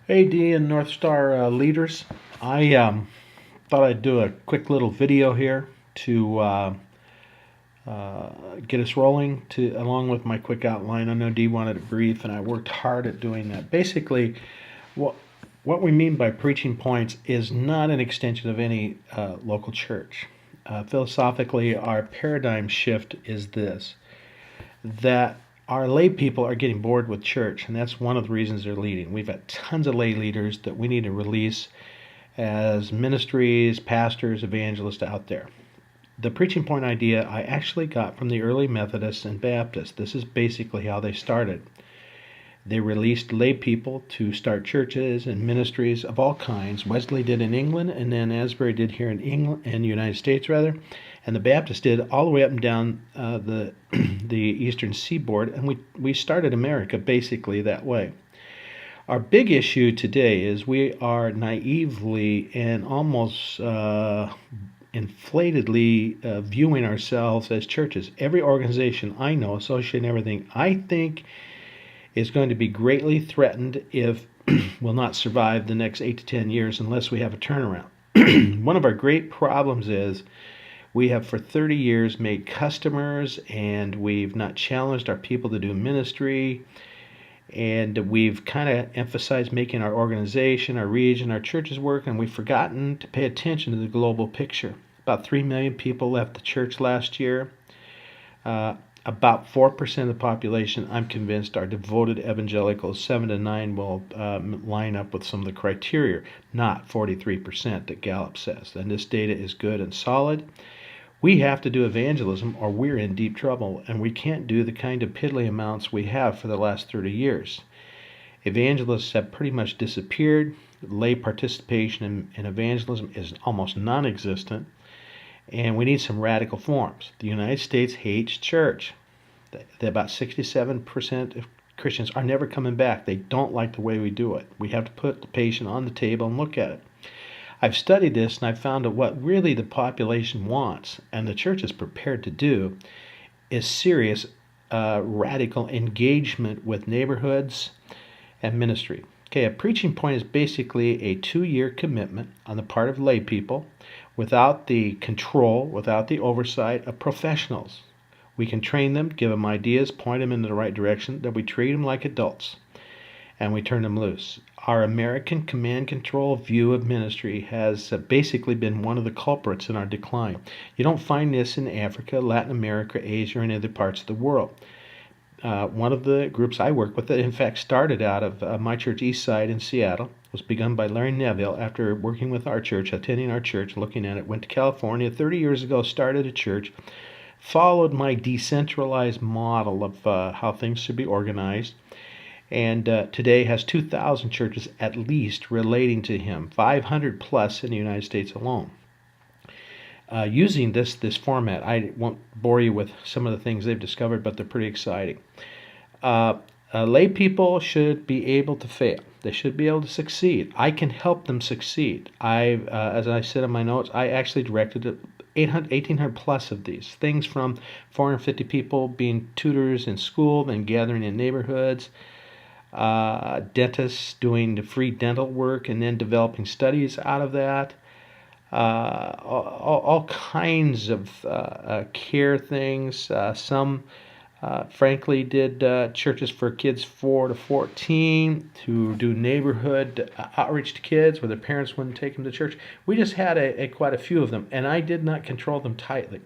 Hey, D and North Star leaders. I thought I'd do a quick little video here to get us rolling to along with my quick outline. I know D wanted it brief, and I worked hard at doing that. Basically, what what we mean by preaching points is not an extension of any local church. Philosophically, our paradigm shift is this: that our lay people are getting bored with church, and that's one of the reasons they're leading. We've got tons of lay leaders that we need to release as ministries, pastors, evangelists out there. The preaching point idea I actually got from the early Methodists and Baptists. This is basically how they started. They released lay people to start churches and ministries of all kinds. Wesley did in England, and then Asbury did here in England, in the United States rather, and the Baptists did all the way up and down the the eastern seaboard, and we started America basically that way. Our big issue today is we are naively and almost inflatedly viewing ourselves as churches. Every organization I know, association, everything, I think is going to be greatly threatened if will not survive the next 8 to 10 years unless we have a turnaround. One of our great problems is we have for 30 years made customers, and we've not challenged our people to do ministry, and we've kind of emphasized making our organization, our region, our churches work, and we've forgotten to pay attention to the global picture. About 3 million people left the church last year. Uh, about 4% of the population, I'm convinced, are devoted evangelicals. 7 to 9 will line up with some of the criteria, not 43% that Gallup says. And this data is good and solid. We have to do evangelism or we're in deep trouble, and we can't do the kind of piddly amounts we have for the last 30 years. Evangelists have pretty much disappeared. Lay participation in evangelism is almost non existent, and we need some radical forms. The United States hates church. About 67% of Christians are never coming back. They don't like the way we do it. We have to put the patient on the table and look at it. I've studied this, and I've found that what really the population wants, and the church is prepared to do, is serious radical engagement with neighborhoods and ministry. Okay, a preaching point is basically a 2 year commitment on the part of lay people without the control, without the oversight of professionals. We can train them, give them ideas, point them in the right direction, that we treat them like adults, and we turn them loose. Our American command control view of ministry has basically been one of the culprits in our decline. You don't find this in Africa, Latin America, Asia, or any other parts of the world. One of the groups I work with that in fact started out of my church, Eastside in Seattle, was begun by Larry Neville after working with our church, attending our church, looking at it, went to California 30 years ago, started a church, followed my decentralized model of how things should be organized, and today has 2,000 churches at least relating to him, 500 plus in the United States alone. Using this format, I won't bore you with some of the things they've discovered, but they're pretty exciting. Lay people should be able to fail. They should be able to succeed. I can help them succeed. As I said in my notes, I actually directed 1,800 plus of these things, from 450 people being tutors in school and gathering in neighborhoods, dentists doing the free dental work and then developing studies out of that, all kinds of care things. Some, frankly, did churches for kids 4 to 14 to do neighborhood outreach to kids where their parents wouldn't take them to church. We just had quite a few of them, and I did not control them tightly.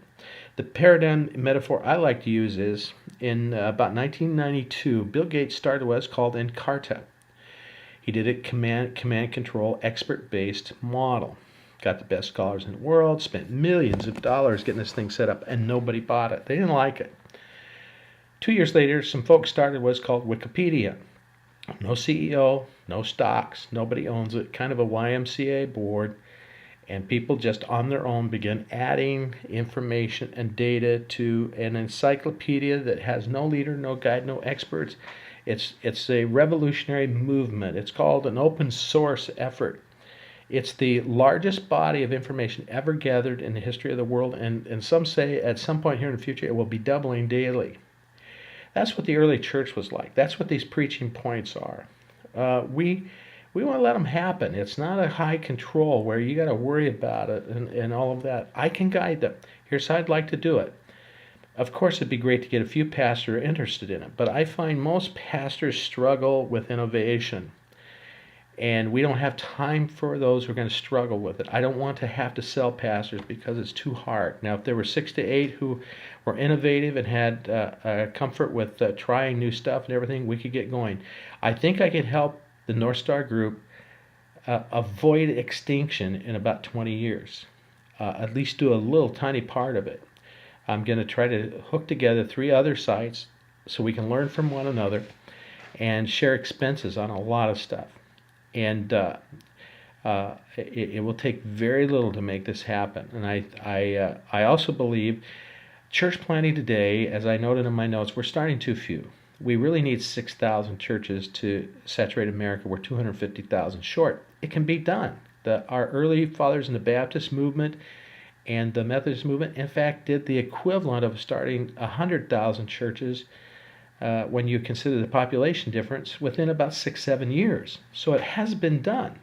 The paradigm metaphor I like to use is in about 1992, Bill Gates started what's called Encarta. He did a command control expert based model. Got the best scholars in the world, spent millions of dollars getting this thing set up, and nobody bought it. They didn't like it. 2 years later, some folks started what's called Wikipedia. No CEO, no stocks, nobody owns it, kind of a YMCA board, and people just on their own begin adding information and data to an encyclopedia that has no leader, no guide, no experts. It's a revolutionary movement. It's called an open source effort. It's the largest body of information ever gathered in the history of the world, and some say at some point here in the future it will be doubling daily. That's what the early church was like. That's what these preaching points are. We We want to let them happen. It's not a high control where you got to worry about it and all of that. I can guide them. Here's how I'd like to do it. Of course, it'd be great to get a few pastors interested in it, but I find most pastors struggle with innovation. And we don't have time for those who are going to struggle with it. I don't want to have to sell pastors because it's too hard. Now, if there were 6 to 8 who were innovative and had comfort with trying new stuff and everything, we could get going. I think I could help the North Star Group avoid extinction in about 20 years. At least do a little tiny part of it. I'm going to try to hook together 3 other sites so we can learn from one another and share expenses on a lot of stuff. And it will take very little to make this happen. And I also believe church planting today, as I noted in my notes, we're starting too few. We really need 6,000 churches to saturate America. We're 250,000 short. It can be done. Our early fathers in the Baptist movement and the Methodist movement, in fact, did the equivalent of starting 100,000 churches when you consider the population difference within about 6-7 years. So it has been done.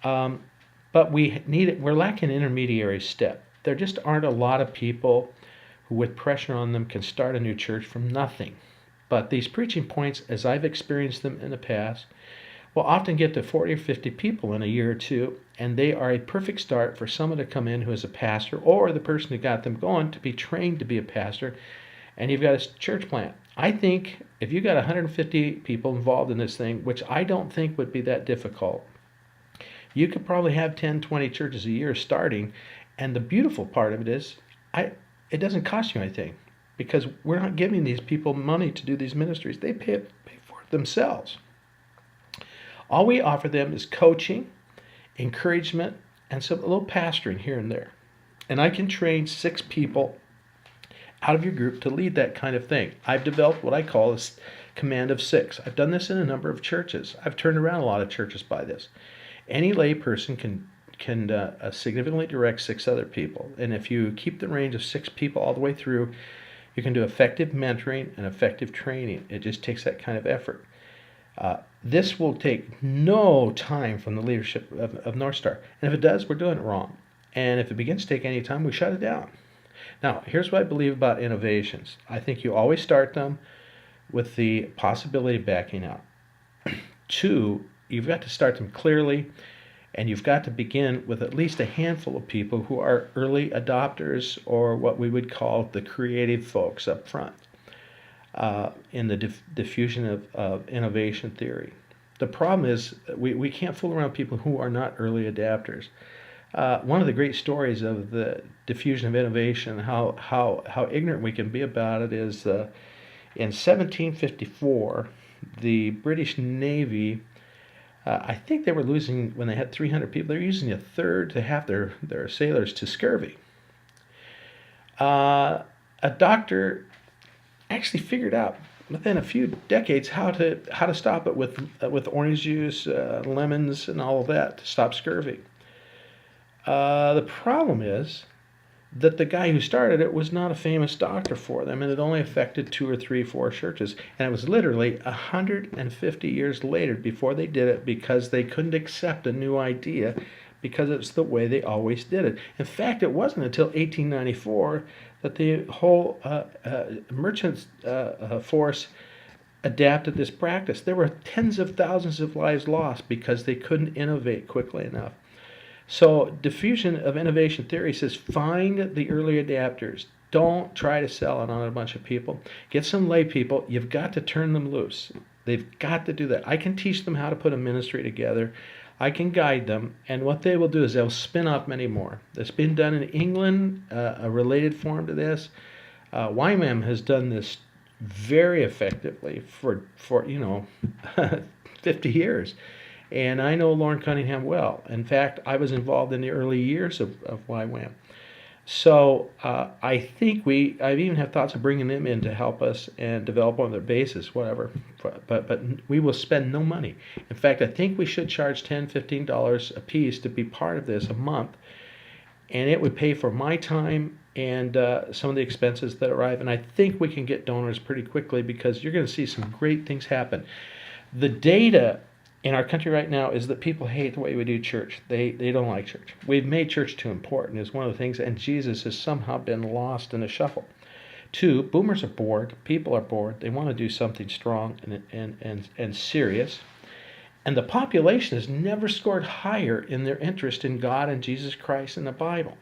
But we're lacking an intermediary step. There just aren't a lot of people who, with pressure on them, can start a new church from nothing. But these preaching points, as I've experienced them in the past, will often get to 40 or 50 people in a year or two, and they are a perfect start for someone to come in who is a pastor or the person who got them going to be trained to be a pastor, and you've got a church plant. I think if you got 150 people involved in this thing, which I don't think would be that difficult, you could probably have 10, 20 churches a year starting. And the beautiful part of it is it doesn't cost you anything because we're not giving these people money to do these ministries. They pay for it themselves. All we offer them is coaching, encouragement, and a little pastoring here and there. And I can train 6 people out of your group to lead that kind of thing. I've developed what I call a command of 6. I've done this in a number of churches. I've turned around a lot of churches by this. Any lay person can significantly direct 6 other people. And if you keep the range of 6 people all the way through, you can do effective mentoring and effective training. It just takes that kind of effort. This will take no time from the leadership of North Star. And if it does, we're doing it wrong. And if it begins to take any time, we shut it down. Now, here's what I believe about innovations. I think you always start them with the possibility of backing out. 2, you've got to start them clearly, and you've got to begin with at least a handful of people who are early adopters or what we would call the creative folks up front in the diffusion of innovation theory. The problem is we can't fool around people who are not early adapters. One of the great stories of the diffusion of innovation, how ignorant we can be about it, is in 1754, the British Navy, I think they were losing, when they had 300 people, they were using a third to half their sailors to scurvy. A doctor actually figured out within a few decades how to stop it with orange juice, lemons, and all of that to stop scurvy. The problem is that the guy who started it was not a famous doctor for them, and it only affected 2 or 3, 4 churches. And it was literally 150 years later before they did it because they couldn't accept a new idea because it's the way they always did it. In fact, it wasn't until 1894 that the whole merchant force adapted this practice. There were tens of thousands of lives lost because they couldn't innovate quickly enough. So diffusion of innovation theory says find the early adapters. Don't try to sell it on a bunch of people. Get some lay people. You've got to turn them loose. They've got to do that. I can teach them how to put a ministry together. I can guide them. And what they will do is they'll spin off many more. That's been done in England, a related form to this. YWAM has done this very effectively for 50 years. And I know Loren Cunningham well. In fact, I was involved in the early years of YWAM. So I think I've even had thoughts of bringing them in to help us and develop on their basis, whatever. But we will spend no money. In fact, I think we should charge $10, $15 a piece to be part of this a month. And it would pay for my time and some of the expenses that arrive. And I think we can get donors pretty quickly because you're going to see some great things happen. The data in our country right now is that people hate the way we do church. They don't like church. We've made church too important is one of the things, and Jesus has somehow been lost in the shuffle. Two, boomers are bored. People are bored. They want to do something strong and serious. And the population has never scored higher in their interest in God and Jesus Christ and the Bible.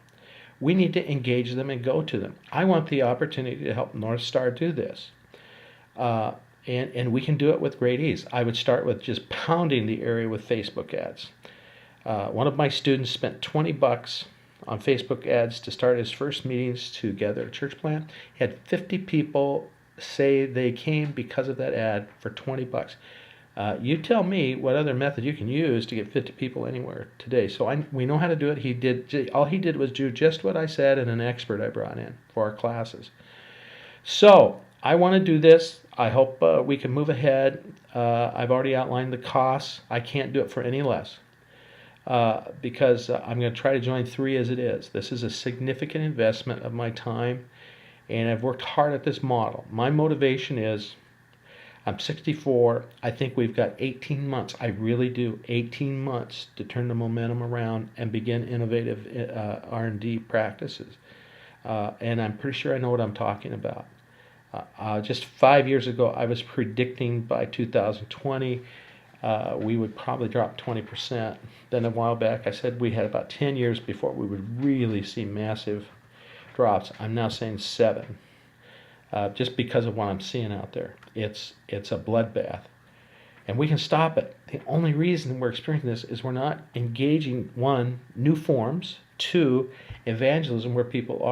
We need to engage them and go to them. I want the opportunity to help North Star do this. And we can do it with great ease. I would start with just pounding the area with Facebook ads. One of my students spent $20 on Facebook ads to start his first meetings to gather a church plant. He had 50 people say they came because of that ad for $20. You tell me what other method you can use to get 50 people anywhere today. So we know how to do it. All he did was do just what I said and an expert I brought in for our classes. So I want to do this. I hope we can move ahead. I've already outlined the costs. I can't do it for any less because I'm going to try to join 3 as it is. This is a significant investment of my time, and I've worked hard at this model. My motivation is I'm 64. I think we've got 18 months. I really do. 18 months to turn the momentum around and begin innovative R&D practices. And I'm pretty sure I know what I'm talking about. Just 5 years ago, I was predicting by 2020 we would probably drop 20%. Then a while back, I said we had about 10 years before we would really see massive drops. I'm now saying 7, just because of what I'm seeing out there. It's a bloodbath, and we can stop it. The only reason we're experiencing this is we're not engaging, 1, new forms, 2, evangelism where people are.